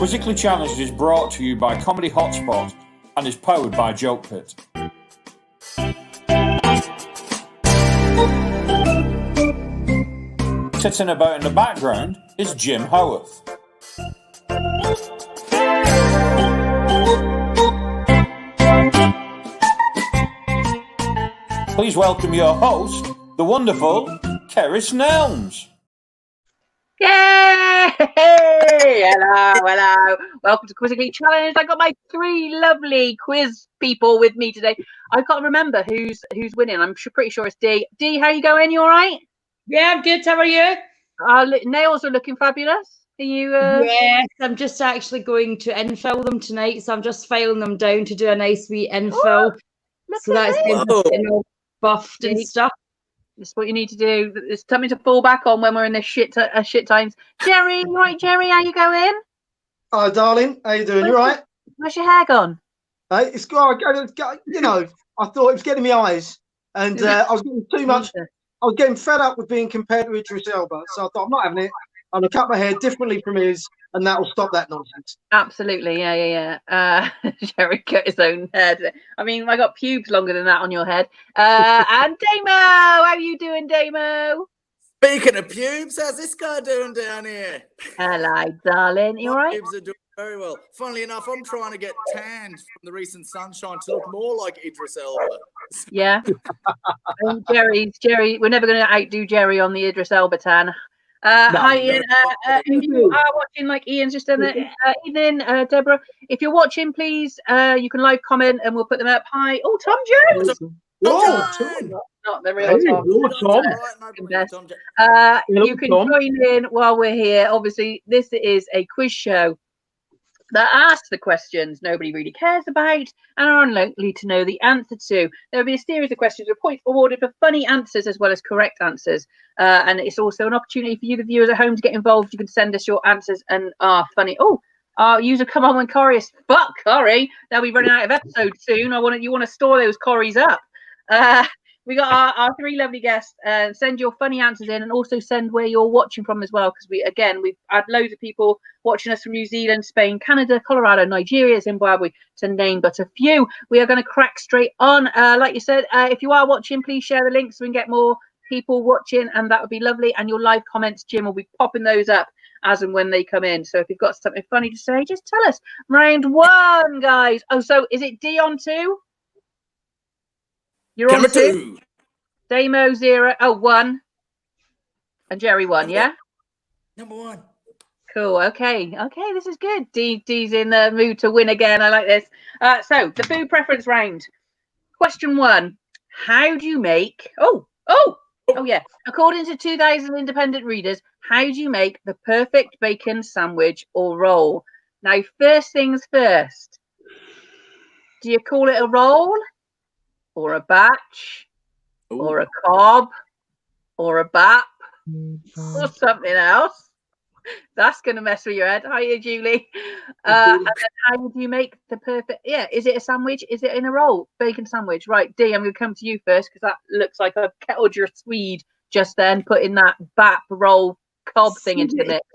Quizzically Challenged is brought to you by Comedy Hotspot and is powered by Joke Pit. Sitting about in the background is Jim Howarth. Please welcome your host, the wonderful Kerry Snelms. Yay! Hello. Welcome to Quizzically Challenged. I got my three lovely quiz people with me today. I can't remember who's winning. I'm pretty sure it's D. D, how you going? You all right? Yeah, I'm good. How are you? Nails are looking fabulous. Are you? Yes, I'm just actually going to infill them tonight, so I'm just filing them down to do a nice wee infill. So that's getting all buffed and stuff. That's what you need to do. There's something to fall back on when we're in this shit times. Jerry, you right, Jerry? How you going? Hi, darling. How you doing? You right? How's your hair gone? Hey, it's you know, I thought it was getting me eyes, and I was getting too much. I was getting fed up with being compared to Idris Elba, so I thought I'm not having it. I'm gonna cut my hair differently from his, and that will stop that nonsense. Absolutely, yeah. Jerry cut his own head. I mean, I got pubes longer than that on your head. And Damo, how are you doing, Damo? Speaking of pubes, how's this guy doing down here? Hello, darling. You all right? Pubes are doing very well. Funnily enough, I'm trying to get tanned from the recent sunshine to look more like Idris Elba. Yeah. And Jerry, we're never going to outdo Jerry on the Idris Elba tan. Hi, Ian. If you are watching, like Ian's just done it, evening, Deborah. If you're watching, please, you can live comment and we'll put them up. Hi. Oh, Tom Jones. Not the real Tom. You can join in while we're here. Obviously, this is a quiz show that asks the questions nobody really cares about and are unlikely to know the answer to. There will be a series of questions with points awarded for funny answers as well as correct answers. And it's also an opportunity for you, the viewers at home, to get involved. You can send us your answers and funny. Our user come on when Corey is fuck Corey. They'll be running out of episodes soon. You want to store those Corys up. We got our three lovely guests. Send your funny answers in, and also send where you're watching from as well, because we've had loads of people watching us from New Zealand, Spain, Canada, Colorado, Nigeria, Zimbabwe, to name but a few. We are going to crack straight on. Like you said, if you are watching, please share the link so we can get more people watching, and that would be lovely. And your live comments, Jim, will be popping those up as and when they come in. So if you've got something funny to say, just tell us. Round one, guys. Oh, so is it D on 2? You're on 2. Damo 0. Oh, 1. And Jerry 1, yeah? Number 1. Cool. Okay, this is good. D's in the mood to win again. I like this. So the food preference round. Question 1. How do you make yeah. According to 2,000 independent readers, how do you make the perfect bacon sandwich or roll? Now, first things first. Do you call it a roll? Or a batch, or a cob, or a bap, or something else? That's going to mess with your head. Hiya, Julie. And then how would you make the perfect? Yeah, is it a sandwich? Is it in a roll? Bacon sandwich. Right, D, I'm going to come to you first because that looks like I've kettled your Swede just then, putting that bap roll cob thing into the mix.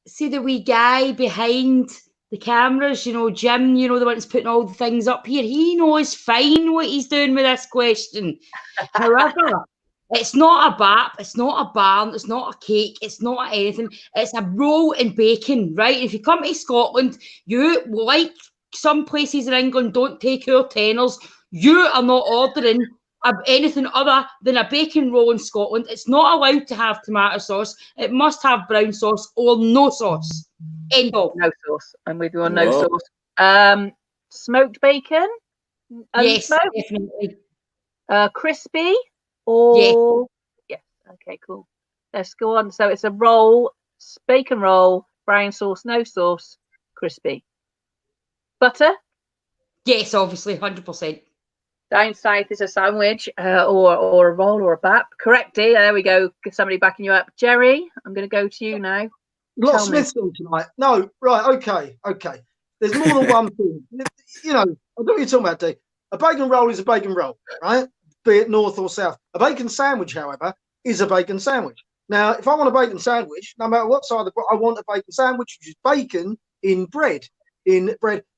See the wee guy behind the cameras, Jim, the one that's putting all the things up here. He knows fine what he's doing with this question. However, it's not a bap, it's not a barn, it's not a cake, it's not anything. It's a roll in bacon, right? If you come to Scotland, you, like some places in England, don't take our tenors. You are not ordering anything other than a bacon roll in Scotland. It's not allowed to have tomato sauce. It must have brown sauce or no sauce. End of. No sauce. I'm with you on no sauce. Smoked bacon? Yes, definitely. Crispy? Or yes. Okay, cool. Let's go on. So it's a roll, bacon roll, brown sauce, no sauce, crispy. Butter? Yes, obviously, 100%. Down south is a sandwich, or a roll, or a bap. Correct, D. There we go. Somebody backing you up. Jerry, I'm going to go to you now. A lot of Smiths on tonight. No, right, okay. There's more than one thing. I know what you're talking about, D. A bacon roll is a bacon roll, right? Be it north or south. A bacon sandwich, however, is a bacon sandwich. Now, if I want a bacon sandwich, no matter what side of the I want a bacon sandwich, which is bacon in bread.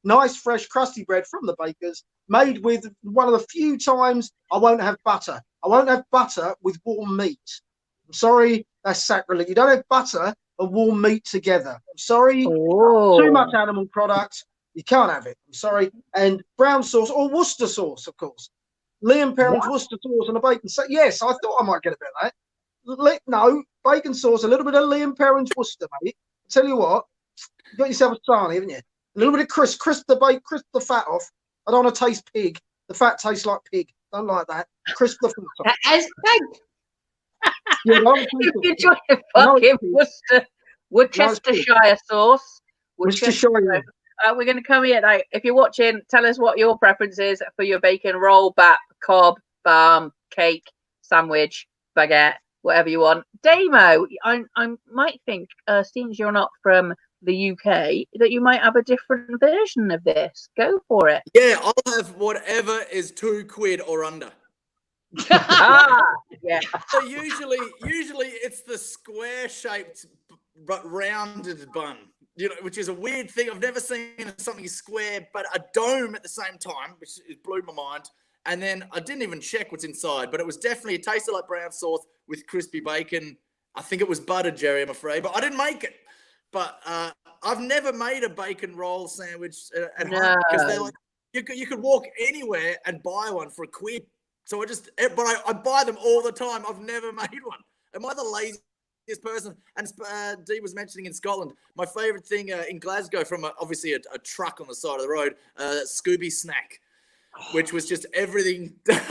Nice, fresh, crusty bread from the bakers, made with one of the few times I won't have butter. I won't have butter with warm meat. I'm sorry, that's sacrilege. You don't have butter and warm meat together. I'm sorry, too much animal product. You can't have it. I'm sorry. And brown sauce or Worcester sauce, of course. Liam Perrin's Worcester sauce and a bacon. So yes, I thought I might get a bit of that. No, bacon sauce, a little bit of Liam Perrin's Worcester, mate. I tell you what, you got yourself a sarnie, haven't you? A little bit of crisp the fat off. I don't want to taste pig. The fat tastes like pig. Don't like that. Crisp the fat off. That is pig. Yeah, if you enjoy a fucking Worcestershire sauce. Worcestershire. We're going to come here. Like, if you're watching, tell us what your preference is for your bacon roll, bap, cob, balm, cake, sandwich, baguette, whatever you want. Damo, I might think, since you're not from the UK, that you might have a different version of this. Go for it. Yeah, I'll have whatever is £2 or under. Yeah. So usually it's the square-shaped but rounded bun. Which is a weird thing. I've never seen something square, but a dome at the same time, which blew my mind. And then I didn't even check what's inside, but it tasted like brown sauce with crispy bacon. I think it was buttered, Jerry, I'm afraid, but I didn't make it. But I've never made a bacon roll sandwich at home because they're like, you could walk anywhere and buy one for £1. So I buy them all the time. I've never made one. Am I the laziest person? And Dee was mentioning in Scotland, my favorite thing in Glasgow from obviously a truck on the side of the road, Scooby snack, which was just everything that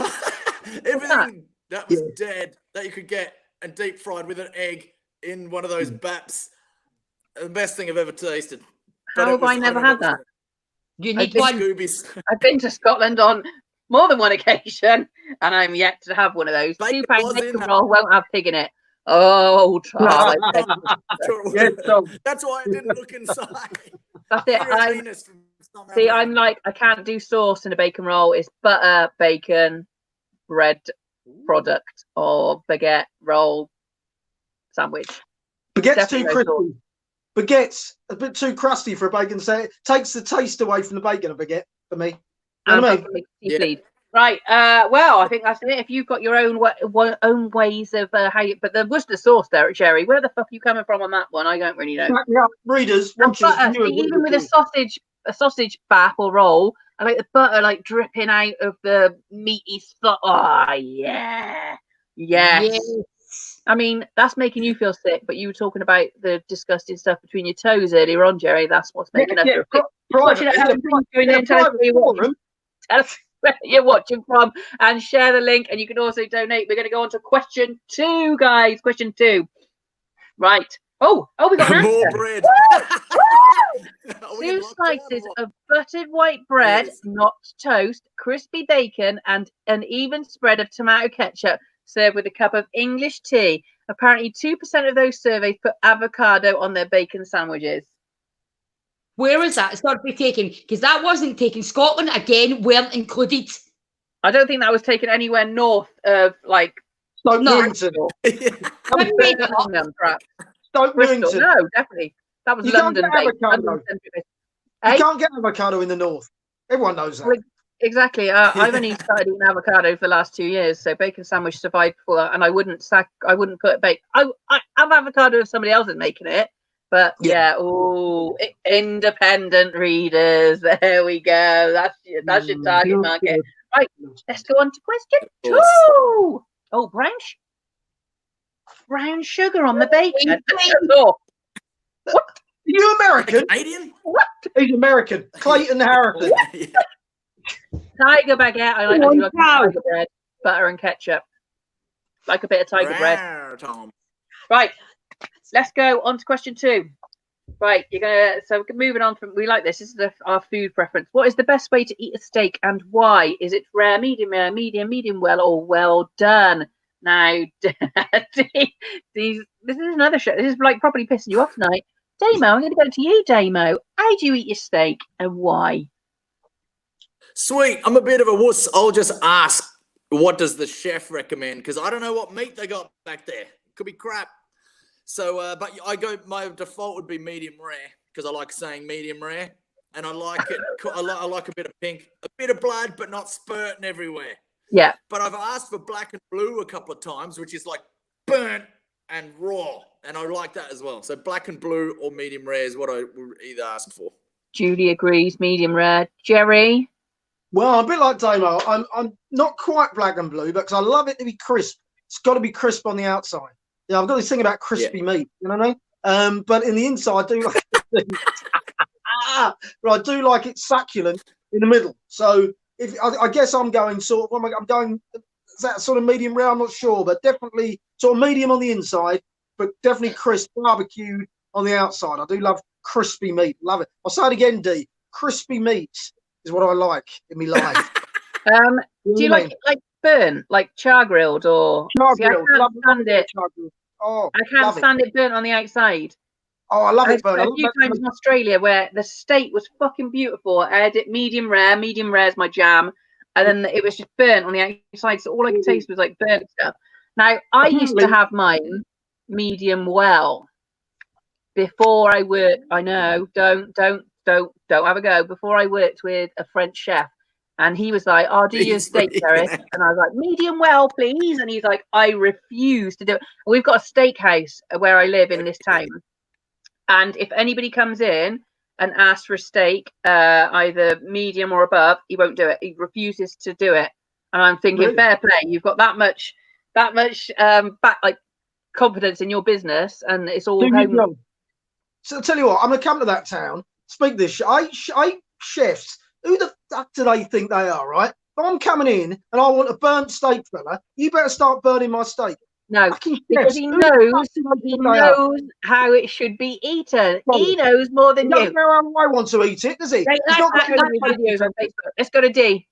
was dead that you could get and deep fried with an egg in one of those baps. The best thing I've ever tasted. How have I never had that? You need one. I've been to Scotland on more than one occasion, and I'm yet to have one of those. £2 bacon roll won't have pig in it. Oh, try. That's why I didn't look inside. That's it. I'm like, I can't do sauce in a bacon roll. It's butter, bacon, bread product, or baguette roll sandwich. Baguette's too crispy. Baguette's a bit too crusty for a bacon. So it takes the taste away from the bacon, a baguette, for me. You know what I mean? Right. Well, I think that's it. If you've got your own ways of how you, but the Worcester sauce there, Jerry, where the fuck are you coming from on that one? I don't really know. Readers, even with a sausage bap or roll, I like the butter like dripping out of the meaty stuff. Oh yeah, yes. I mean, that's making you feel sick, but you were talking about the disgusting stuff between your toes earlier on, Jerry. That's what's making us feel sick. Tell us where you're watching from and share the link, and you can also donate. We're going to go on to question 2, guys. Question 2. Right. Oh, we got an more answer. bread. 2 slices of buttered white bread, not toast, crispy bacon, and an even spread of tomato ketchup, served with a cup of English tea. Apparently, 2% of those surveyed put avocado on their bacon sandwiches. Where is that? It's got to be taken, because that wasn't taken. Scotland, again, weren't included. I don't think that was taken anywhere north of, like... Stoke Newington. Stoke Newington. No, definitely. That was London. You can't get avocado in the north. Everyone knows that. Well, exactly. I've only started eating avocado for the last 2 years, so bacon sandwich survived before that, and I wouldn't put bacon. I have avocado if somebody else is making it. But independent readers. There we go. That's your target market. Right, let's go on to question 2. Oh, brown sugar on the bacon. What? Are you American? Canadian? What? He's American. Clayton Harrison. Tiger baguette. I like tiger bread, butter and ketchup. Like a bit of tiger bread. Tom. Right. Let's go on to question 2. Right, so moving on from, we like this. This is our food preference. What is the best way to eat a steak and why? Is it rare, medium well, or well done? Now, this is another show. This is like properly pissing you off tonight. Damo, I'm going to go to you, Damo. How do you eat your steak and why? Sweet. I'm a bit of a wuss. I'll just ask, what does the chef recommend? Because I don't know what meat they got back there. Could be crap. So, but my default would be medium rare. because I like saying medium rare, and I like it. I like a bit of pink, a bit of blood, but not spurting everywhere. Yeah. But I've asked for black and blue a couple of times, which is like burnt and raw, and I like that as well. So black and blue or medium rare is what I would either ask for. Judy agrees, medium rare. Jerry? Well, I'm a bit like Damo. I'm not quite black and blue, because I love it to be crisp. It's got to be crisp on the outside. Yeah, I've got this thing about crispy meat. You know what I mean? But in the inside, I do like but I do like it succulent in the middle. So if I guess I'm going sort of, I'm going, is that sort of medium rare? I'm not sure, but definitely sort of medium on the inside, but definitely crisp, barbecued on the outside. I do love crispy meat. Love it. I'll say it again, D. Crispy meat is what I like in my life. Do you like it like burnt, like char grilled, or? See, I can't stand it. Oh, I can't stand it burnt on the outside. Oh, I love it burnt. A few times in Australia where the steak was fucking beautiful. I had it medium rare. Medium rare is my jam, and then it was just burnt on the outside. So all I could taste was like burnt stuff. Now I used to have mine medium well before I worked. I know, don't have a go. Before I worked with a French chef, and he was like, "I'll do your steak, Derek," and I was like, "Medium well, please." And he's like, "I refuse to do it." And we've got a steakhouse where I live in this town. And if anybody comes in and asks for a steak, either medium or above, he won't do it. He refuses to do it. And I'm thinking, really? Fair play. You've got that much confidence in your business, and it's all home. So I'll tell you what, I'm gonna come to that town. Speak this. I chefs. Who the fuck do they think they are, right? If I'm coming in and I want a burnt steak, fella, you better start burning my steak. No, because he knows how it should be eaten. He knows more than you. He doesn't know how I want to eat it, does he? Right, videos on Facebook. Let's go to D.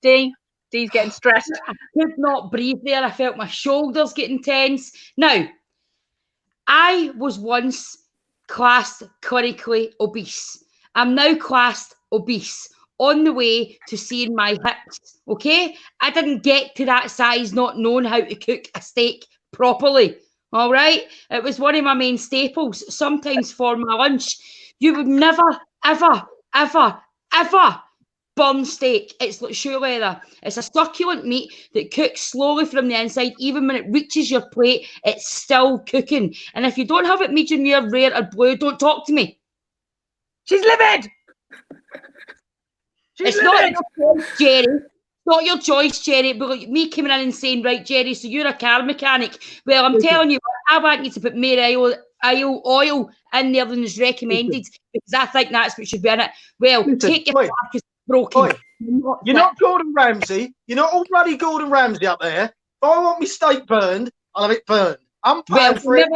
D's getting stressed. I could not breathe there. I felt my shoulders getting tense. Now, I was once classed clinically obese. I'm now classed obese, on the way to seeing my hips, okay? I didn't get to that size not knowing how to cook a steak properly, all right? It was one of my main staples, sometimes for my lunch. You would never, ever, ever, ever burn steak. It's like shoe leather. It's a succulent meat that cooks slowly from the inside. Even when it reaches your plate, it's still cooking. And if you don't have it medium rare or blue, don't talk to me. She's livid! It's not your choice, Jerry. It's not your choice, Jerry. But like, me coming in and saying, right, Jerry, so you're a car mechanic. Well, I'm telling you, I want you to put more oil in there than is recommended, because I think that's what should be in it. Well, take your carcass broken. You're not Gordon Ramsay. You're not all bloody Gordon Ramsay up there. If I want my steak burned, I'll have it burned. I'm paying for it.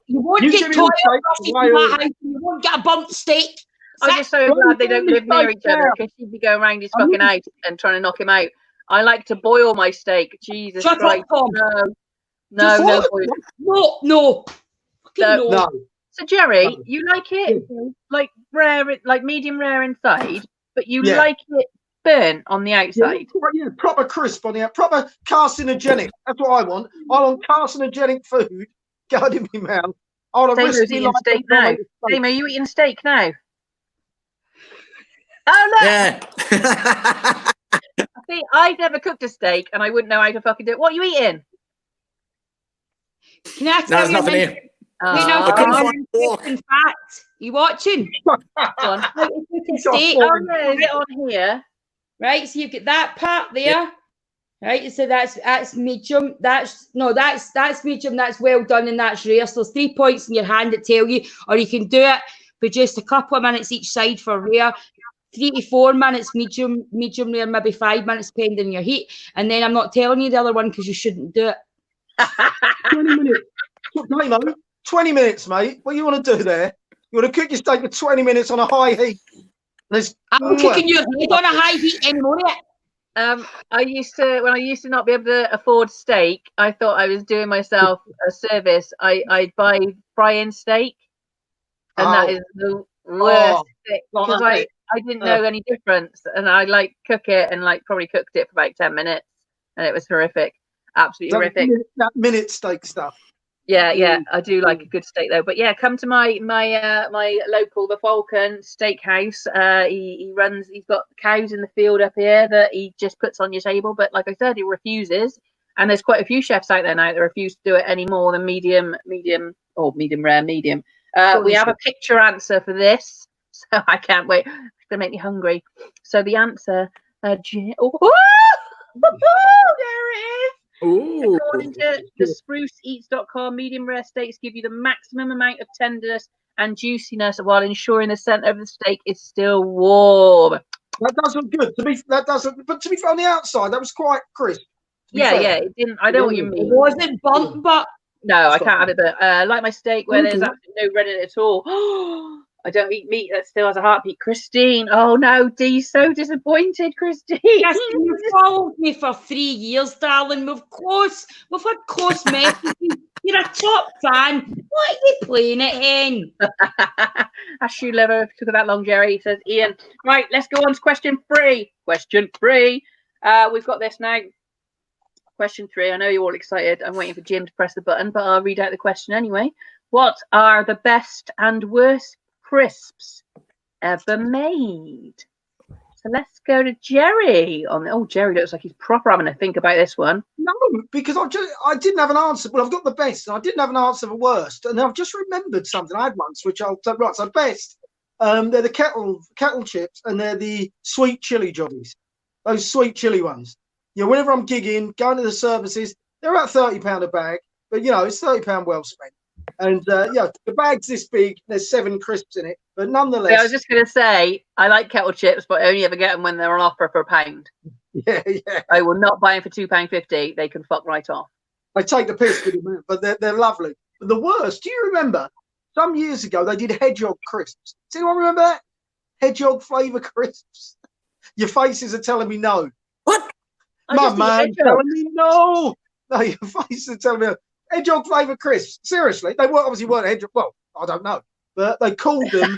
You won't get toilet brushes in my house. You won't get a burnt steak. I'm just so glad they don't live near each other, because she'd be going around his fucking house and trying to knock him out. I like to boil my steak. Jesus Christ. No. So Jerry, you like it like rare, like medium rare inside, but you like it burnt on the outside. Yeah, proper crisp on the outside, proper carcinogenic. That's what I want. I want carcinogenic food going in my mouth. Damo's eating steak now. Damo, are you eating steak now? Oh no! Yeah. See, I've never cooked a steak, and I wouldn't know how to fucking do it. What are you eating? Can I tell you nothing here. I couldn't find a fork. In fact, you watching? Oh yeah, is it on here? Right, so you've got that part there. Yep. Right, so that's medium. That's medium. That's well done, and that's rare. So there's 3 points in your hand that tell you, or you can do it for just a couple of minutes each side for rare. 3 to 4 minutes medium rare, maybe 5 minutes depending on your heat. And then I'm not telling you the other one because you shouldn't do it. 20 minutes. 20 minutes, mate. What do you want to do there? You want to cook your steak for 20 minutes on a high heat? I'm cooking your head on a high heat anymore. When I used to not be able to afford steak, I thought I was doing myself a service. I'd buy fry-in steak, and that is the worst thing, because I didn't know any difference, and I cook it and probably cooked it for about 10 minutes, and it was horrific, absolutely horrific. That minute steak stuff. Yeah, I do like a good steak though. But yeah, come to my local, the Falcon Steakhouse. He's got cows in the field up here that he just puts on your table. But like I said, he refuses. And there's quite a few chefs out there now that refuse to do it any more than medium, or medium rare, medium. We have a picture answer for this, so I can't wait. It's gonna make me hungry. So the answer, there it is. Ooh. According to the spruceeats.com, medium rare steaks give you the maximum amount of tenderness and juiciness while ensuring the center of the steak is still warm. That does look good. But to be fair, on the outside, that was quite crisp. Yeah, it didn't. I know what you mean. It wasn't burnt, but no, I can't have it. But like my steak, where there's absolutely no red in it at all. I don't eat meat that still has a heartbeat. Christine, oh no, Dee's so disappointed. Christine, yes, you followed me for 3 years, darling. We've had close messages. You're a top fan. What are you playing it in? Ash you liver took that long, Jerry, says Ian. Right, let's go on to question 3. Question 3. We've got this now. Question 3. I know you're all excited. I'm waiting for Jim to press the button, but I'll read out the question anyway. What are the best and worst crisps ever made? So let's go to Jerry. Jerry looks like he's proper having to think about this one. No, because I didn't have an answer. Well, I've got the best, and I didn't have an answer for worst. And I've just remembered something I had once, which I'll say. Right, so best. They're the kettle chips, and they're the sweet chili jollies. Those sweet chili ones. Yeah, whenever I'm gigging, going to the services, they're about £30 a bag, but it's £30 well spent. And the bag's this big. There's 7 crisps in it, but nonetheless. Yeah, I was just gonna say I like kettle chips, but I only ever get them when they're on offer for £1. Yeah. I will not buy them for £2.50. They can fuck right off. I take the piss with them, but they're lovely. But the worst. Do you remember? Some years ago they did hedgehog crisps. Does anyone remember that? Hedgehog flavour crisps. Your faces are telling me no. What? My man telling me no. No, your faces are telling me no. Hedgehog flavour crisps. Seriously, they obviously weren't hedgehog. Well, I don't know, but they called them.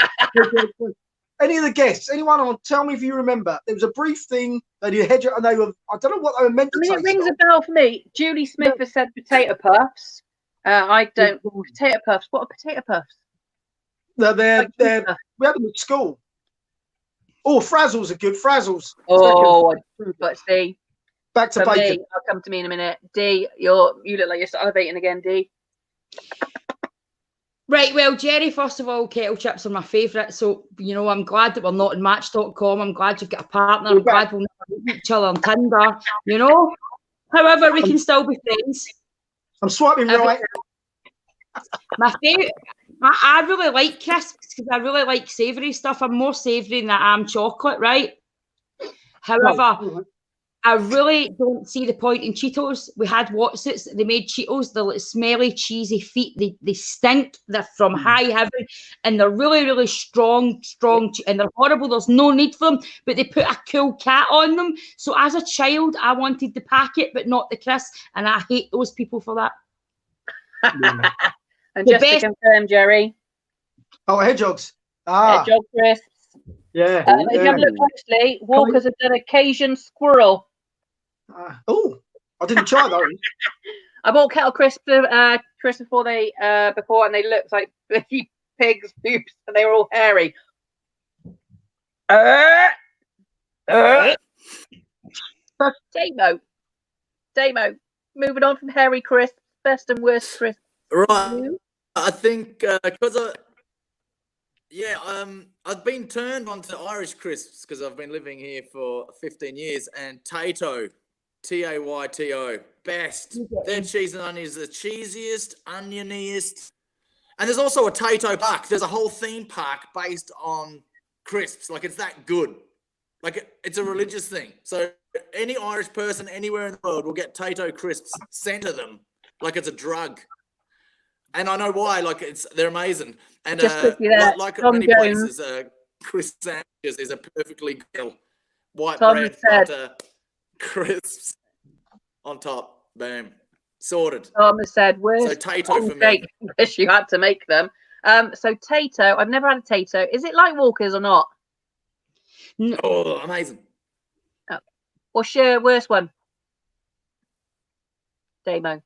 Any of the guests, anyone on? Tell me if you remember. There was a brief thing they did hedgehog, and they were. I don't know what they were meant to. It rings a bell for me. Julie Smith has said potato puffs. I don't. Potato puffs. What are potato puffs? No, they're we had them at school. Oh, frazzles are good. Frazzles. Oh, but see. Back to bacon. Me, I'll come to me in a minute. D, you look like you're salivating again, D. Right, well, Jerry, first of all, kettle chips are my favourite. So, I'm glad that we're not in Match.com. I'm glad you've got a partner. I'm glad we'll never meet each other on Tinder, However, we can still be friends. I'm swiping right. My favourite, I really like crisps because I really like savoury stuff. I'm more savoury than I am chocolate, right? However, I really don't see the point in Cheetos. We had Wotsits. They made Cheetos. They're like smelly, cheesy feet. They stink. They're from high heaven. And they're really, really strong. And they're horrible. There's no need for them. But they put a cool cat on them. So as a child, I wanted the packet, but not the crisp. And I hate those people for that. And just to confirm, Jerry. Oh, hedgehogs. Hedgehog crisps. Yeah. If you have a look closely, Walker's have done a Cajun squirrel. I didn't try those. I bought kettle crisps before, and they looked like baby pigs' poops, and they were all hairy. Damo. Moving on from hairy crisps, best and worst crisps. Right. I think because I've been turned onto Irish crisps because I've been living here for 15 years, and Tayto, Tayto, best. Their cheese and onion is the cheesiest, onioniest. And there's also a Tayto park. There's a whole theme park based on crisps. Like, it's that good. Like, it's a religious thing. So any Irish person anywhere in the world will get Tayto crisps sent to them like it's a drug. And I know why. Like, they're amazing. And like many places, crisp sandwiches is a perfectly grilled white bread, butter, crisps on top. Boom. Sorted. Thomas said, so Tayto for me. Because you had to make them. So Tayto, I've never had a Tayto. Is it like Walker's or not? Oh, amazing. Oh. What's your worst one? Damo.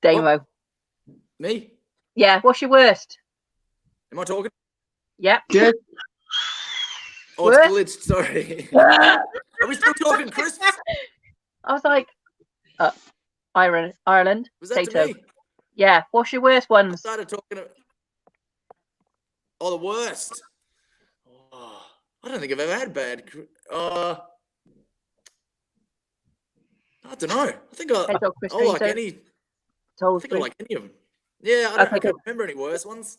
Damo. Me? Yeah, what's your worst? Am I talking? Yep. Yeah. Oh, it's glitched. Sorry. Are we still talking crisps? I was like, Ireland. Was that potato. to me? Yeah. What's your worst I ones? started talking. The worst. Oh, I don't think I've ever had bad. I don't know. I think I like any. I think I like any of them. Yeah, I can't remember any worse ones.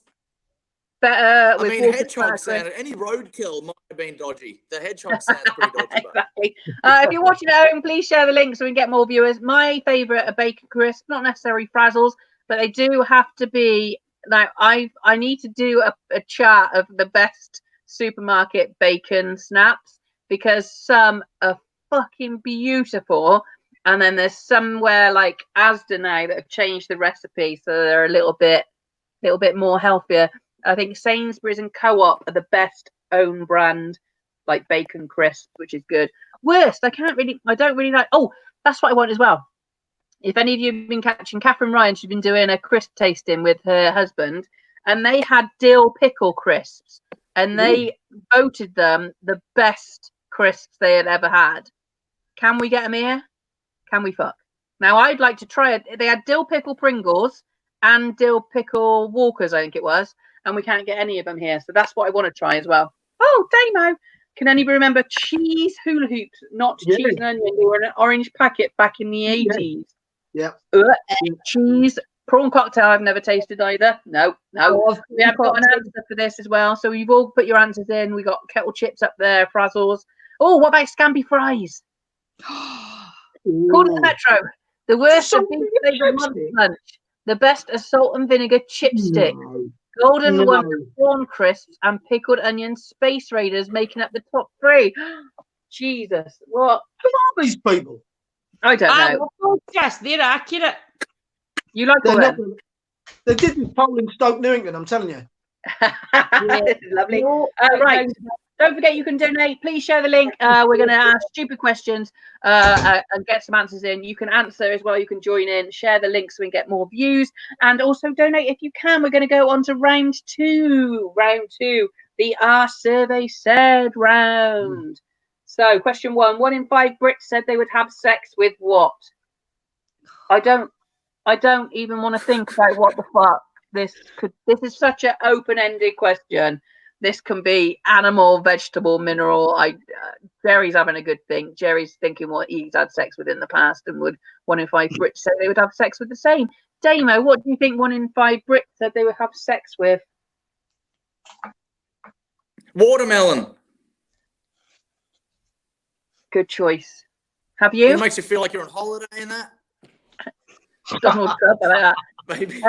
Better. I mean, hedgehog sound. Any roadkill might have been dodgy. The hedgehog sounds pretty dodgy. Exactly. If you're watching at home, please share the link so we can get more viewers. My favourite are bacon crisps, not necessarily frazzles, but they do have to be. Now, I need to do a chart of the best supermarket bacon snaps because some are fucking beautiful, and then there's somewhere like Asda now that have changed the recipe so they're a little bit more healthier. I think Sainsbury's and Co-op are the best own brand like bacon crisps, which is good. Worst, I don't really like. Oh, that's what I want as well. If any of you have been catching Catherine Ryan, she's been doing a crisp tasting with her husband, and they had dill pickle crisps, and they voted them the best crisps they had ever had. Can we get them here? Can we fuck? Now, I'd like to try it. They had dill pickle Pringles and dill pickle Walkers, I think it was, and we can't get any of them here. So that's what I want to try as well. Oh, Damo. Can anybody remember cheese hula hoops, not cheese and onion? They were in an orange packet back in the 80s. Yeah. Cheese prawn cocktail I've never tasted either. No. We have got an answer for this as well. So you've all put your answers in. We got kettle chips up there, frazzles. Oh, what about scampi fries? Called it the Metro. The worst of beef flavored lunch. The best are salt and vinegar chipstick. Golden one prawn crisps and pickled onion space raiders making up the top 3. Jesus, what? Who are these people? I don't know. They're accurate. You like all them? They did this poll in Stoke Newington, I'm telling you. This is lovely. Right. Don't forget you can donate. Please share the link. We're going to ask stupid questions and get some answers in. You can answer as well. You can join in. Share the link so we can get more views. And also donate if you can. We're going to go on to round 2. Round 2. The Our Survey Said round. So question 1. 1 in 5 Brits said they would have sex with what? I don't even want to think about what the fuck this is such an open-ended question. This can be animal, vegetable, mineral. Jerry's having a good think. Jerry's thinking what he's had sex with in the past, and would 1 in 5 Brits say they would have sex with the same. Damo, what do you think 1 in 5 Brits said they would have sex with? Watermelon. Good choice. Have you? It makes you feel like you're on holiday in that. Donald Trump, I like that. Maybe.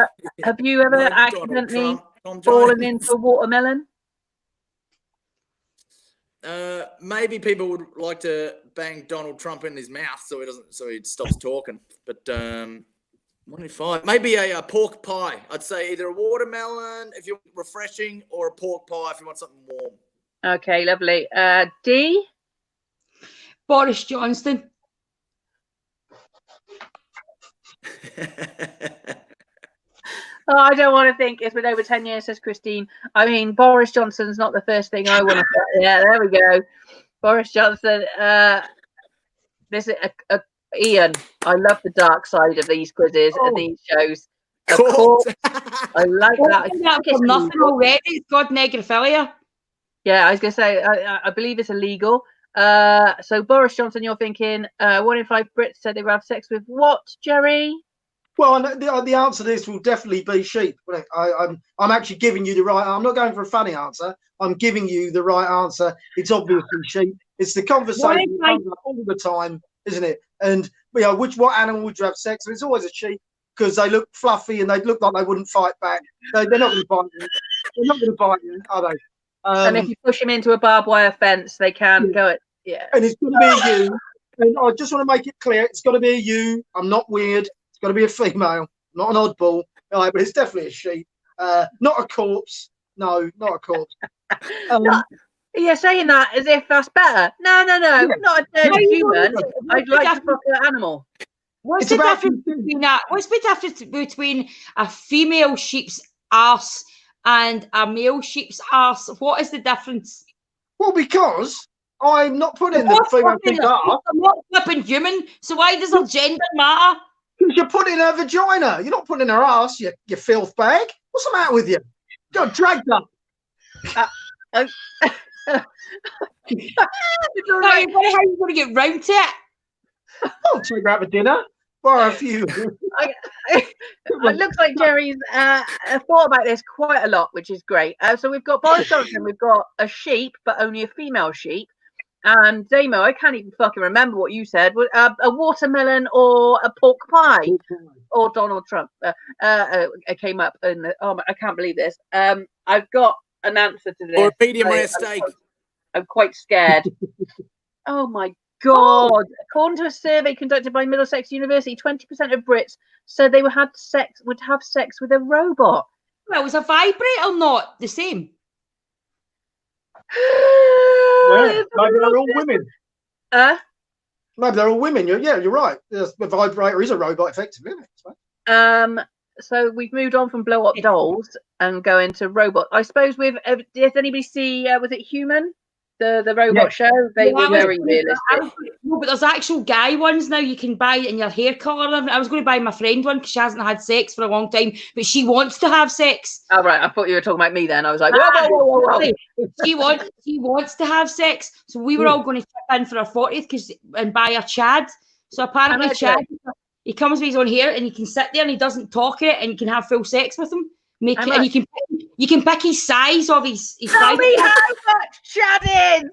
Have you ever accidentally fallen into a watermelon? Maybe people would like to bang Donald Trump in his mouth so he stops talking. But 1 in 5, maybe a pork pie. I'd say either a watermelon if you want refreshing, or a pork pie if you want something warm. Okay, lovely. D. Boris Johnson. Oh, I don't want to think. It's been over 10 years, says Christine. I mean, Boris Johnson's not the first thing I want to say. Yeah, there we go. Boris Johnson. This is Ian. I love the dark side of these quizzes and these shows. Of course. I like that. It's nothing already. It's got negrophilia. Yeah, I was going to say, I believe it's illegal. So Boris Johnson, you're thinking 1 in 5 Brits said they would have sex with what, Jerry? Well, the answer to this will definitely be sheep. I'm actually giving you the right. I'm not going for a funny answer. I'm giving you the right answer. It's obviously sheep. It's the conversation that comes up all the time, isn't it? And what animal would you have sex with? It's always a sheep because they look fluffy and they look like they wouldn't fight back. They're not going to bite you. They're not going to bite you, are they? And if you push them into a barbed wire fence, they can go it. Yeah. And it's going to be a you. And I just want to make it clear, it's got to be a you. I'm not weird. It's got to be a female, not an oddball. All right, but it's definitely a sheep. Not a corpse. No, not a corpse. You're saying that as if that's better. No. Yeah. Not a dead human. I'd like to fuck an animal. What's It's the about difference between that? What's the difference between a female sheep's arse and a male sheep's arse? What is the difference? Well, because I'm not putting the female sheep's arse. I'm not flipping human, so why does her gender matter? Because you're putting her vagina. You're not putting her ass, you filth bag. What's the matter with you? Go drag her. How are you going to get round to it? I'll take her out for dinner. Borrow a few. It looks like Jerry's thought about this quite a lot, which is great. So we've got Boris Johnson, we've got a sheep, but only a female sheep. And Damo, I can't even fucking remember what you said. A watermelon or a pork pie, or Donald Trump came up. And I can't believe this. I've got an answer to this. Or a medium rare steak. I'm quite scared. Oh my God! According to a survey conducted by Middlesex University, 20% of Brits said they would have sex with a robot. Well, was a vibrator not the same? Yeah, maybe they're all women. Maybe they're all women. You're right. The vibrator is a robot, effectively, isn't it? So we've moved on from blow up dolls and go into robot. I suppose did anybody see? Was it Human? The robot show? They were very realistic. No, but there's actual guy ones now you can buy in your hair colour. I was going to buy my friend one because she hasn't had sex for a long time, but she wants to have sex. Oh right, I thought you were talking about me then. I was like, whoa. She wants to have sex. So we were all going to chip in for our 40th and buy a Chad. So apparently Chad, he comes with his own hair and he can sit there and he doesn't talk it and you can have full sex with him. And you can pick his size of his Tell me how much Chad is.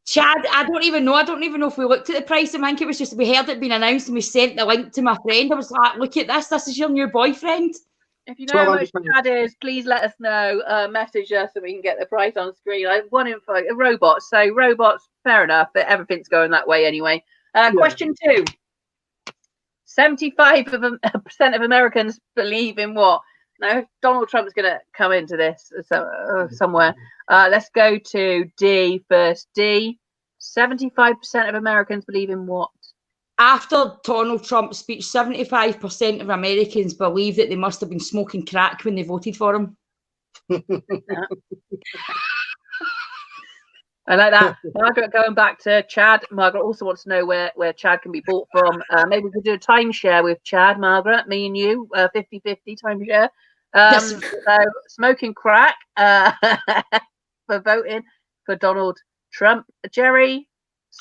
Chad, I don't even know if we looked at the price. I think it was just we heard it being announced and we sent the link to my friend. I was like, look at this is your new boyfriend. If you know how much Chad is, please let us know. Message us so we can get the price on screen. One info, a robot. So robots, fair enough, but everything's going that way anyway. Question 2. 75% of Americans believe in what? Now, Donald Trump's going to come into this somewhere. Let's go to D first. D, 75% of Americans believe in what? After Donald Trump's speech, 75% of Americans believe that they must have been smoking crack when they voted for him. I like that. Margaret, going back to Chad. Margaret also wants to know where Chad can be bought from. Maybe we could do a timeshare with Chad, Margaret, me and you, 50-50 timeshare. So smoking crack for voting for Donald Trump. Jerry,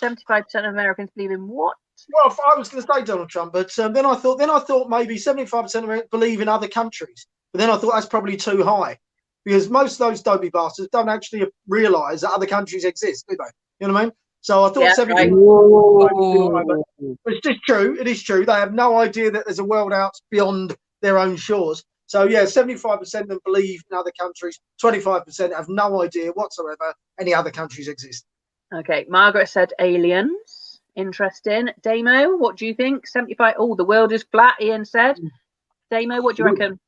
75% of Americans believe in what? Well, I was going to say Donald Trump, but then I thought maybe 75% of Americans believe in other countries. But then I thought that's probably too high because most of those dopey bastards don't actually realise that other countries exist, do they? You know what I mean? So I thought 75%. But it's just true. It is true. They have no idea that there's a world out beyond their own shores. So, 75% of them believe in other countries. 25% have no idea whatsoever any other countries exist. Okay. Margaret said aliens. Interesting. Damo, what do you think? 75. Oh, the world is flat, Ian said. Damo, what do you reckon?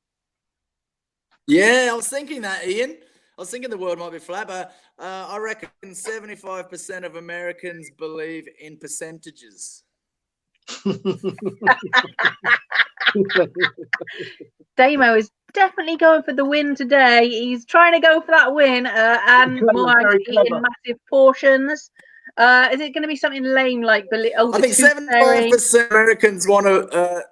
Yeah, I was thinking that, Ian. I was thinking the world might be flat, but I reckon 75% of Americans believe in percentages. Damo is definitely going for the win today. He's trying to go for that win and more eating massive portions. Is it going to be something lame like I think 75% Americans want to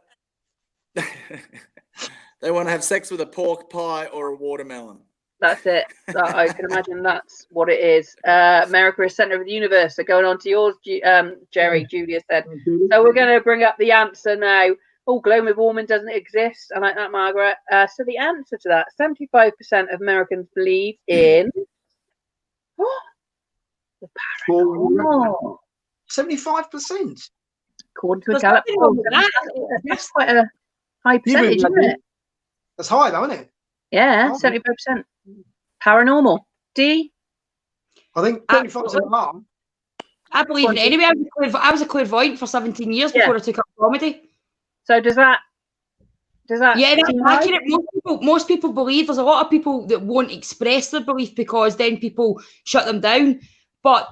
they want to have sex with a pork pie or a watermelon. That's it. I can imagine that's what it is. America is center of the universe. So going on to yours, Jerry, Julia said. So we're going to bring up the answer now. Oh, global warming doesn't exist. I like that, Margaret. So the answer to that, 75% of Americans believe in the paranormal. 75%? According to a Gallup poll. That's quite a high percentage, isn't it? That's high, though, isn't it? Yeah, 75%. Paranormal. D? I think 25% are. I believe in it anyway. I was a clairvoyant for 17 years before I took up comedy. So does that yeah, that's accurate. Most people believe. There's a lot of people that won't express their belief because then people shut them down. But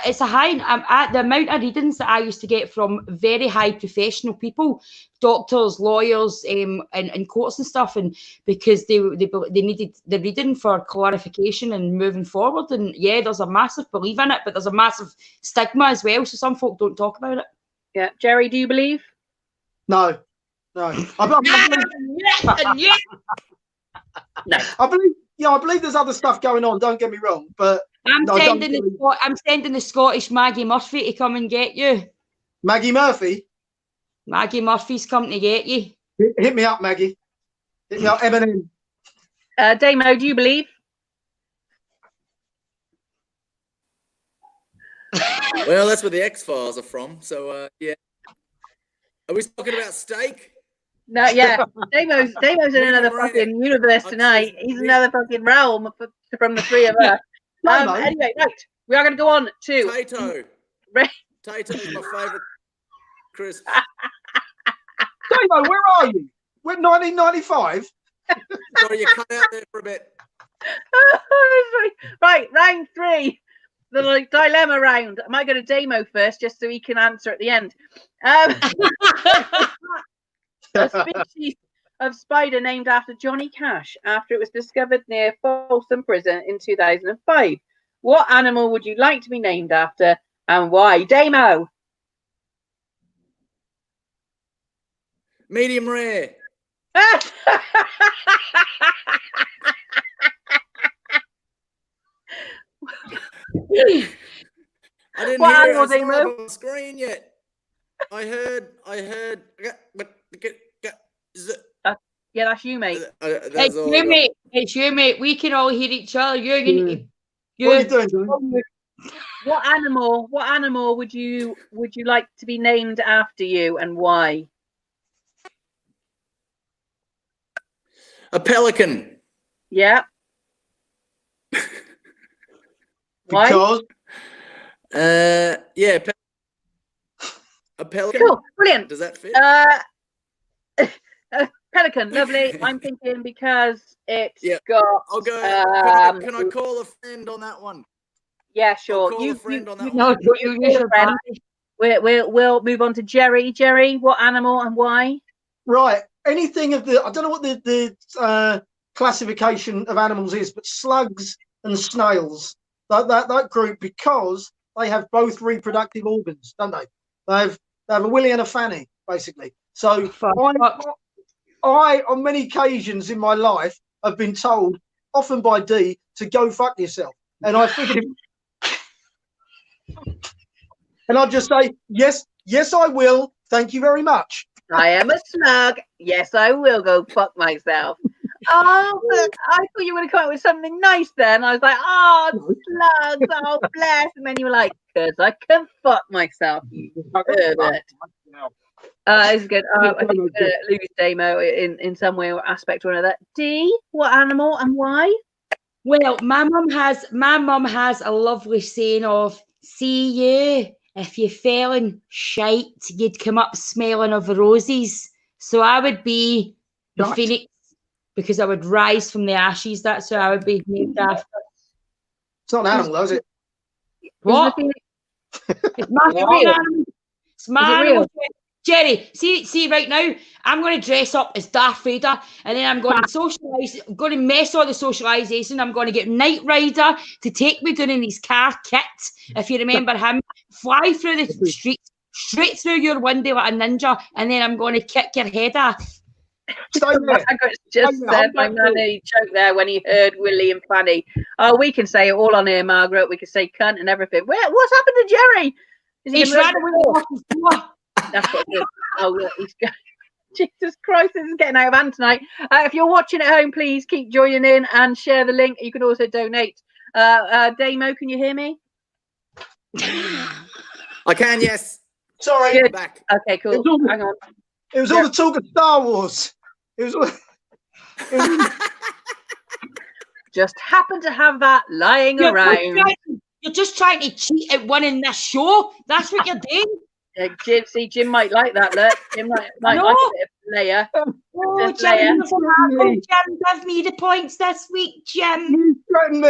it's a high. At the amount of readings that I used to get from very high professional people, doctors, lawyers, and courts and stuff, and because they needed the reading for clarification and moving forward. And yeah, there's a massive belief in it, but there's a massive stigma as well. So some folk don't talk about it. Yeah, Jerry, do you believe? No. No. I believe. Yeah, I believe there's other stuff going on. Don't get me wrong, but I'm sending the Scottish Maggie Murphy to come and get you. Maggie Murphy. Maggie Murphy's coming to get you. Hit me up, Maggie. Hit me up, Eminem. Damo, do you believe? Well, that's where the X-Files are from. So, yeah. Are we talking about steak? No, yeah. Damo's in another fucking universe tonight. He's another fucking realm from the three of us. Anyway, right. We are going to go on to... Tato. Tato is my favourite crisp. Damo, where are you? We're 1995. Sorry, you cut out there for a bit. Right, round 3. The dilemma round. I might go to Damo first, just so he can answer at the end. A species of spider named after Johnny Cash after it was discovered near Folsom Prison in 2005. What animal would you like to be named after and why? Damo. Medium rare. I didn't what hear animal, it. I saw Damo? it on the screen yet. I heard. Yeah, that's you, mate. It's you, mate. It's you, mate. We can all hear each other. You're going to. What are you doing, John? What animal would you like to be named after you and why? A pelican. Yeah. Why? Because yeah, a pelican. Cool, brilliant. Does that fit? Pelican, lovely. I'm thinking because it's got. I'll go. Can I call a friend on that one? Yeah, sure. I'll call a friend on that one. We'll move on to Jerry. Jerry, what animal and why? Right. Anything of the, I don't know what the classification of animals is, but slugs and snails, that group, because they have both reproductive organs, don't they? They have a willy and a fanny, basically. So I, on many occasions in my life, have been told, often by D, to go fuck yourself. And I figured, and I'd just say, yes, I will. Thank you very much. I am a slug. Yes, I will go fuck myself. Oh, look, I thought you were going to come up with something nice then. I was like, oh, slugs, oh, bless. And then you were like, because I can fuck myself, you pervert. It's good. I think we're going to lose Damo in some way or aspect or another. D, what animal and why? Well, my mum has a lovely saying of, see you, if you fell in shite, you'd come up smelling of roses. So I would be the phoenix because I would rise from the ashes. That's who I would be named after. It's not an animal, though, is it? What? It's my favourite animal. It's my animal. Jerry, see right now, I'm going to dress up as Darth Vader, and then I'm going to socialise. I'm going to mess all the socialisation. I'm going to get Knight Rider to take me down in his car kit, if you remember him, fly through the streets, straight through your window like a ninja, and then I'm going to kick your head off. Margaret just said my nanny joke there when he heard Willie and Fanny. Oh, we can say it all on here, Margaret. We can say cunt and everything. What's happened to Jerry? He's ran away off his door. That's what it is. Oh, he's going. Jesus Christ, this is getting out of hand tonight. If you're watching at home, please keep joining in and share the link. You can also donate. Damo, can you hear me? I can, yes. Sorry. Good. Back. Okay, cool. Hang on. It was all the talk of Star Wars. It was just happened to have that lying around. You're just trying to cheat at winning this show. That's what you're doing. Jim might like that. Look, Jim might like a bit of layer. Oh, Jim, give me the points this week, Jim. You threatened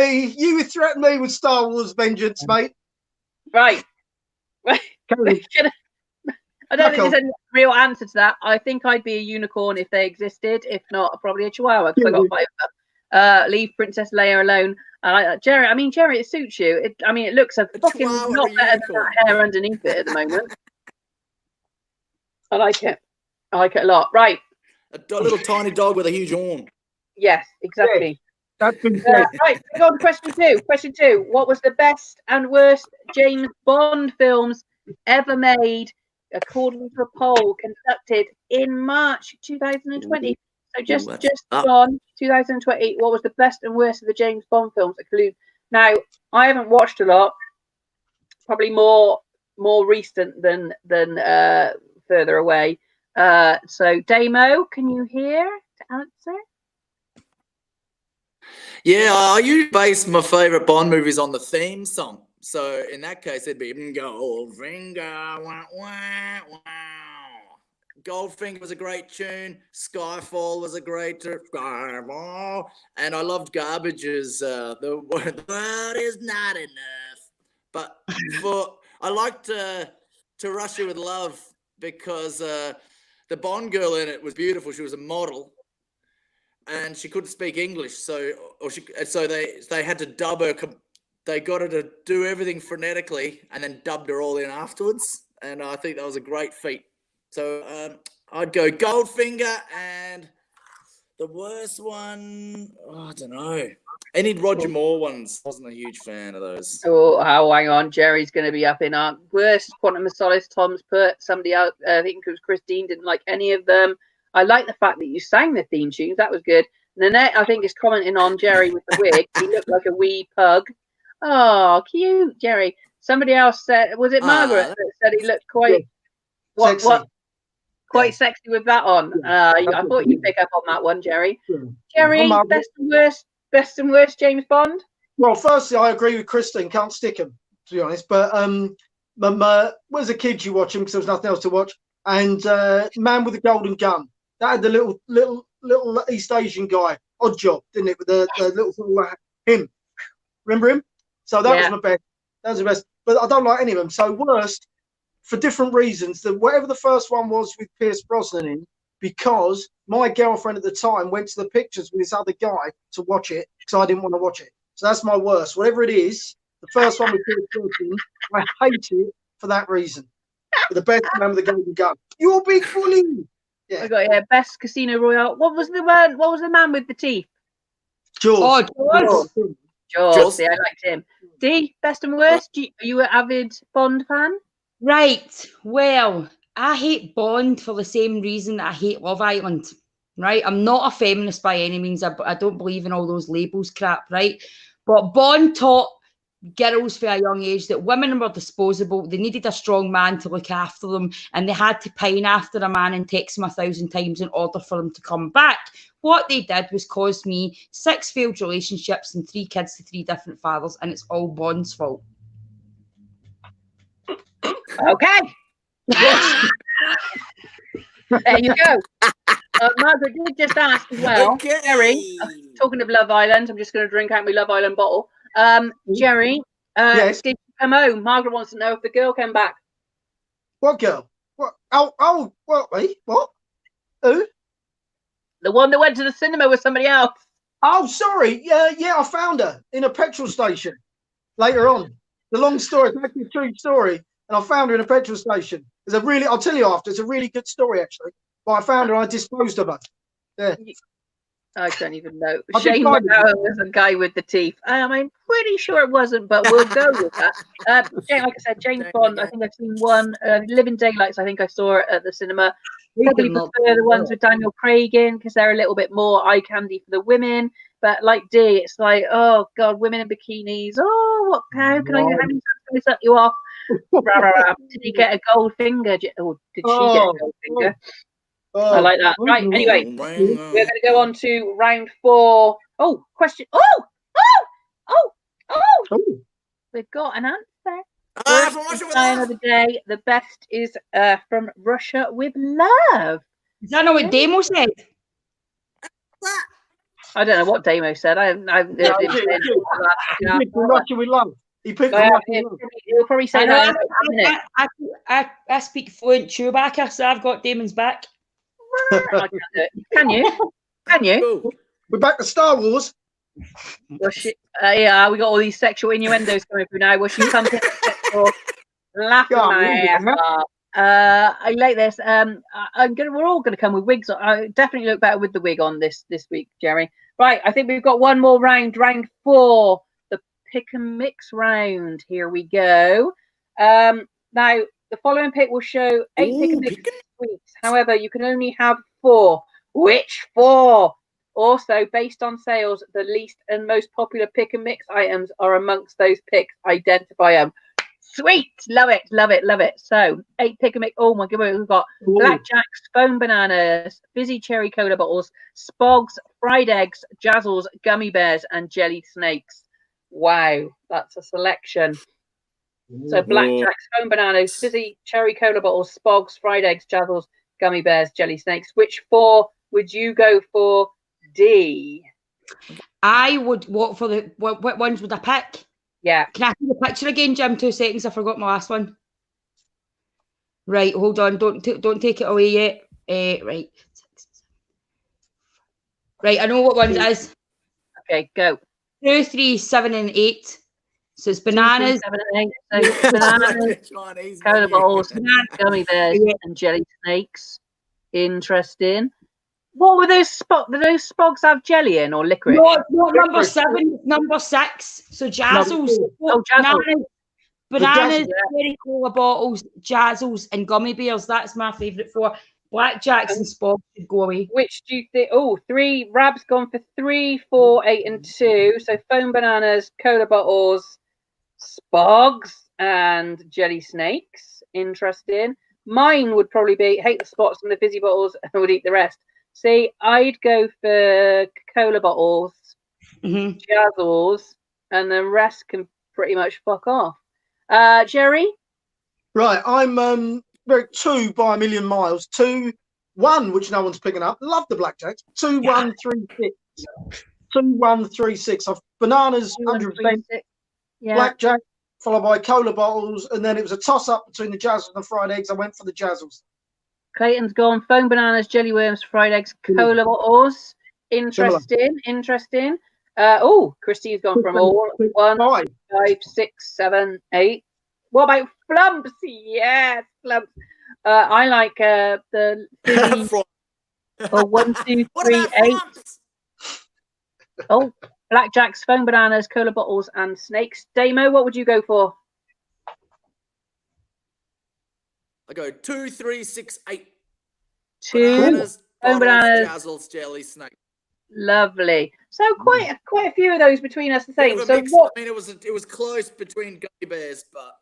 me with Star Wars vengeance, mate. Right. I don't think Michael. there's any real answer to that. I think I'd be a unicorn if they existed. If not, probably a chihuahua because I got 5 of them. Leave Princess Leia alone. Jerry, Jerry, it suits you. It looks a fucking lot better than that hair underneath it at the moment. I like it. I like it a lot. Right. A little tiny dog with a huge horn. Yes, exactly. That's been great. Right, go on to question 2. Question 2. What was the best and worst James Bond films ever made, according to a poll conducted in March 2020? So just on 2020, what was the best and worst of the James Bond films? Now, I haven't watched a lot. Probably more recent than further away. So Damo, can you hear to answer? Yeah, I usually base my favorite Bond movies on the theme song. So in that case, it'd be Goldfinger. Wah, wah, wah. Goldfinger was a great tune. Skyfall was a great tune. Skyfall. And I loved Garbage's The World Is Not Enough. But I liked To Russia With Love because the Bond girl in it was beautiful. She was a model. And she couldn't speak English, so they had to dub her. They got her to do everything phonetically, and then dubbed her all in afterwards. And I think that was a great feat. So I'd go Goldfinger, and the worst one, I don't know. Any Roger Moore ones, wasn't a huge fan of those. Oh, hang on, Jerry's going to be up in our worst. Quantum of Solace. Tom's put somebody else. I think it was Christine. Didn't like any of them. I like the fact that you sang the theme tunes. That was good. Nanette, I think, is commenting on Jerry with the wig. He looked like a wee pug. Oh, cute, Jerry. Somebody else said, was it Margaret that said he looked quite sexy with that on? I thought you'd pick up on that one, Jerry. Jerry, best and worst James Bond? Well, firstly, I agree with Christine. Can't stick him, to be honest. But as a kid, you watch him because there was nothing else to watch. And Man with the Golden Gun. That had the little East Asian guy, Odd Job, didn't it? With the little him. Remember him? So that was my best. That was the best. But I don't like any of them. So worst, for different reasons. Whatever the first one was with Pierce Brosnan in, because my girlfriend at the time went to the pictures with this other guy to watch it because I didn't want to watch it. So that's my worst. Whatever it is, the first one with Pierce Brosnan, I hate it for that reason. But the best Man with the Golden Gun. You're a big bully. Yeah. I got best Casino Royale. What was the man with the teeth? George. George. See, I liked him. D, best and worst. Are you an avid Bond fan? Right. Well, I hate Bond for the same reason that I hate Love Island. Right. I'm not a feminist by any means. I don't believe in all those labels crap. Right. But Bond taught girls from a young age that women were disposable. They needed a strong man to look after them, and they had to pine after a man and text him 1,000 times in order for him to come back. What they did was cause me 6 failed relationships and 3 kids to 3 different fathers, and it's all Bond's fault. Okay. There you go. Margaret did just ask as well. Okay. Jerry, talking of Love Island, I'm just going to drink out my Love Island bottle. Jerry, yes. did you come home? Margaret wants to know if the girl came back. What girl? What? Oh, what? Wait, what? Who? The one that went to the cinema with somebody else. Oh, sorry. Yeah, I found her in a petrol station later on. The long story, it's actually a true story, and I found her in a petrol station. I'll tell you after. It's a really good story, actually. But I found her and I disposed of her. Yeah. I don't even know. Shane McGowan was the guy with the teeth. I'm pretty sure it wasn't, but we'll go with that. Like I said, James Bond, I think I've seen one. Living Daylights, I think I saw it at the cinema. Probably prefer the ones with Daniel Craig in because they're a little bit more eye candy for the women. But like D, it's like, oh God, women in bikinis. Oh, how can I set you off? Did he get a gold finger? Or did she get a gold finger? I like that. Right, anyway, we're going to go on to round 4. Oh, question. Oh! We've got an answer. From Russia with Love. Of the day, the best is from Russia with Love. Is that not what Damo said? I don't know what Damo said. I've Russia with Love. He picked Well, them up. he'll probably say that in a minute. I speak fluent Chewbacca, so I've got Damon's back. I can't do it. Can you? Can you? Cool. We're back to Star Wars. Well, yeah, we got all these sexual innuendos coming through now. Well, she comes in laughing my ass off. I like this. We're all gonna come with wigs on. I definitely look better with the wig on this week, Jerry. Right, I think we've got one more round 4, the pick and mix round. Here we go. Now the following pick will show 8 pick and mix sweets. However, you can only have 4. Which 4? Also, based on sales, the least and most popular pick and mix items are amongst those picks. Identify them. Sweet, love it, love it, love it. So 8 pick and mix. Oh my god, we've got blackjacks, foam bananas, fizzy cherry cola bottles, spogs, fried eggs, jazzles, gummy bears, and jelly snakes. Wow, that's a selection. So blackjacks, foam bananas, fizzy cherry cola bottles, spogs, fried eggs, jazzles, gummy bears, jelly snakes. Which 4 would you go for, D? I would what for the what ones would I pick? Yeah. Can I see the picture again, Jim? 2 seconds. I forgot my last one. Right, hold on. Don't take it away yet. Right. Right, I know what ones it is. Okay, go. 2, 3, 7, and 8. So it's bananas. 2, 3, 7, and 8. So bananas, cola bottles, gummy bears, and jelly snakes. Interesting. What were those spogs? Do those spogs have jelly in or licorice? No, it's not number 7, number 6. So jazzles. Jazzles. Bananas, cherry cola bottles, jazzles, and gummy bears. That's my favourite 4. Blackjacks and spogs should go away. Which do you think? Oh, 3. Rab's gone for 3, 4, 8, and 2. So foam bananas, cola bottles, spogs, and jelly snakes. Interesting. Mine would probably be hate the spots and the fizzy bottles and would eat the rest. See, I'd go for cola bottles, jazzles, and the rest can pretty much fuck off. Jerry? Right, I'm 2 by a million miles. 2, 1, which no one's picking up. Love the blackjacks. 2, 1, 3, 6. 2, 1, 3, 6. I've bananas, 100%. Yeah. Blackjack, followed by cola bottles, and then it was a toss-up between the jazzles and the fried eggs. I went for the jazzles. Clayton's gone foam bananas, jelly worms, fried eggs, cola bottles. Interesting. Christine's gone from all 1, 5, 6, 7, 8. What about flumps? Yes, flumps. I like the fizzy. 1, 2, 3, 8. Oh, blackjacks, foam bananas, cola bottles, and snakes. Damo, what would you go for? I go 2, 3, 6, 8. 2 bananas, jazzles, jelly, snake. Lovely. So quite a few of those between us the same. So mix. what? I mean, it was close between gummy bears, but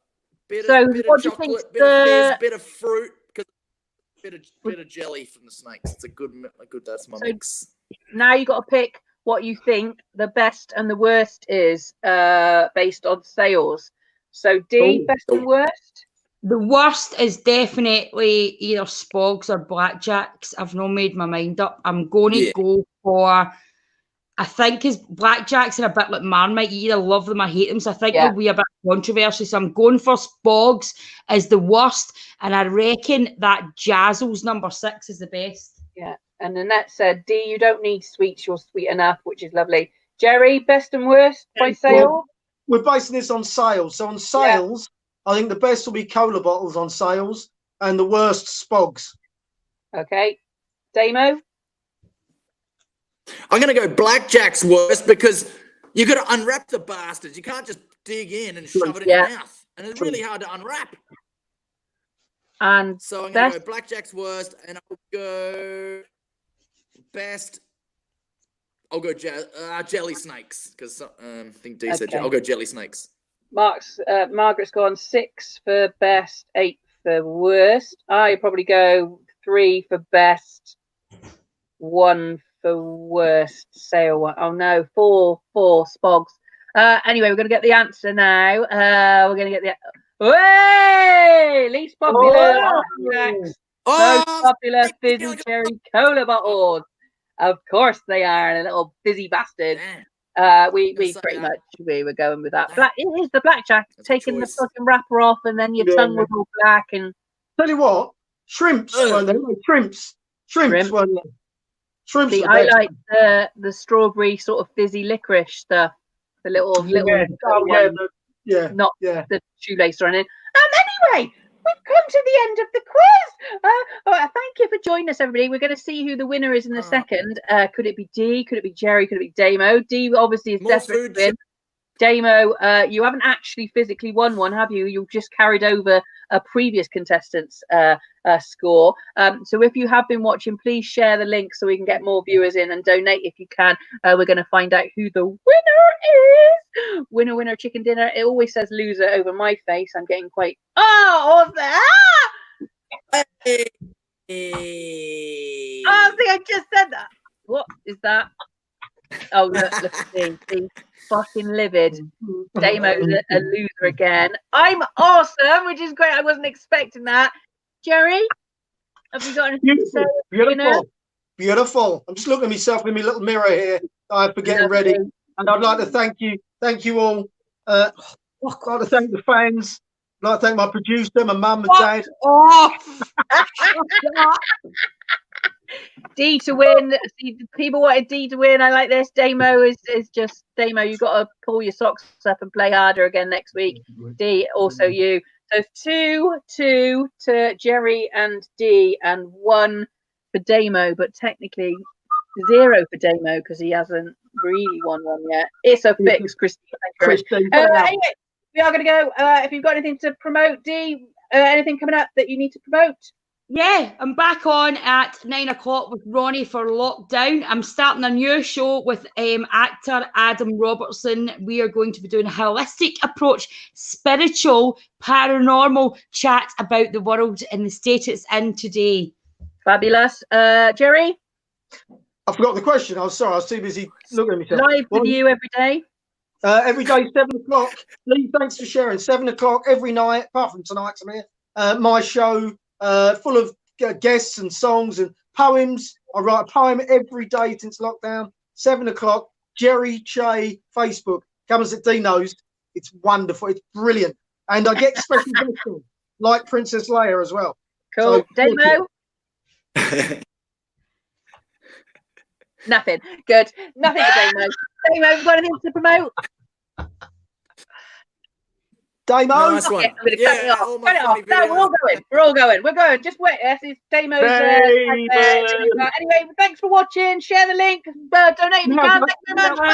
bit so of what chocolate, do you think bit of fizz, bit of fruit, bit of jelly from the snakes. It's a good. That's my mix. Now you got to pick what you think the best and the worst is, based on sales. So D, best and worst. The worst is definitely either spogs or blackjacks. I've not made my mind up. I'm going to go for, I think his blackjacks are a bit like Marmite. You either love them or hate them. So I think there'll be a bit of controversy. So I'm going for spogs as the worst. And I reckon that jazzles number 6 is the best. Yeah. And Annette said, D, you don't need sweets. You're sweet enough, which is lovely. Jerry, best and worst by sale? We're basing this on sales. So on sales, I think the best will be cola bottles on sales and the worst spogs. Okay. Damo? I'm going to go blackjack's worst because you got to unwrap the bastards. You can't just dig in and shove it in your mouth. And it's really hard to unwrap. And so I'm going to go blackjack's worst and I'll go best. I'll go jelly snakes because I think D said I'll go jelly snakes. Margaret's gone 6 for best, 8 for worst. I probably go 3 for best, 1 for worst. Sale one. Oh no, 4 spogs. Anyway, we're going to get the answer now. We're going to get the least popular, most popular fizzy cherry cola bottles. Of course they are, a little fizzy bastard. We pretty much we were going with that. Black. It is the blackjack. Taking the fucking wrapper off, and then your tongue was all black. And tell you what, shrimps weren't there? Shrimps weren't there? Shrimps. See, I like the strawberry sort of fizzy licorice stuff. The little not the shoelace or anything. Anyway, we've come to the end of the quiz. Thank you for joining us, everybody. We're going to see who the winner is in a second. Could it be Dee? Could it be Jerry? Could it be Damo? Dee obviously is desperate to win. Damo, you haven't actually physically won one, have you? You've just carried over a previous contestant's score. So if you have been watching, please share the link so we can get more viewers in, and donate if you can. We're going to find out who the winner is. Winner, chicken dinner. It always says loser over my face. I'm getting quite... Oh, I think I just said that. What is that? Oh, look at me. Fucking livid. Damo's a loser again. I'm awesome, which is great. I wasn't expecting that. Jerry, have you got anything to say? Beautiful. I'm just looking at myself in my little mirror here. I'm getting ready. And I'd like to thank you all. I'd like to thank the fans. I'd like to thank my producer, my mum and dad. D to win. See, people wanted D to win. I like this. Damo is just Damo. You got to pull your socks up and play harder again next week. D, also you. So 2-2 to Jerry and D, and 1 for Damo, but technically 0 for Damo because he hasn't really won one yet. It's a fix, Christine. Anyway, we are going to go. If you've got anything to promote, D, anything coming up that you need to promote? Yeah, I'm back on at 9 o'clock with Ronnie for Lockdown. I'm starting a new show with actor Adam Robertson. We are going to be doing a holistic approach, spiritual, paranormal chat about the world and the state it's in today. Fabulous. Jerry? I forgot the question. I'm sorry. I was too busy looking at myself. Live with you every day? Every day, 7 o'clock. Lee, thanks for sharing. 7 o'clock every night, apart from tonight, I'm here. My show. Full of guests and songs and poems. I write a poem every day since lockdown. 7 o'clock. Jerry Che Facebook. Come as D knows. It's wonderful. It's brilliant. And I get special guests on, like Princess Leia as well. Cool. So, Damo? Nothing. Good. Nothing for Damo. Damo, got anything to promote? Damo? Nice one. Cut it off. No, we're all going. We're going. Just wait. This is Damo's. Anyway, thanks for watching. Share the link. Donate if you can. Thanks very much. Bye.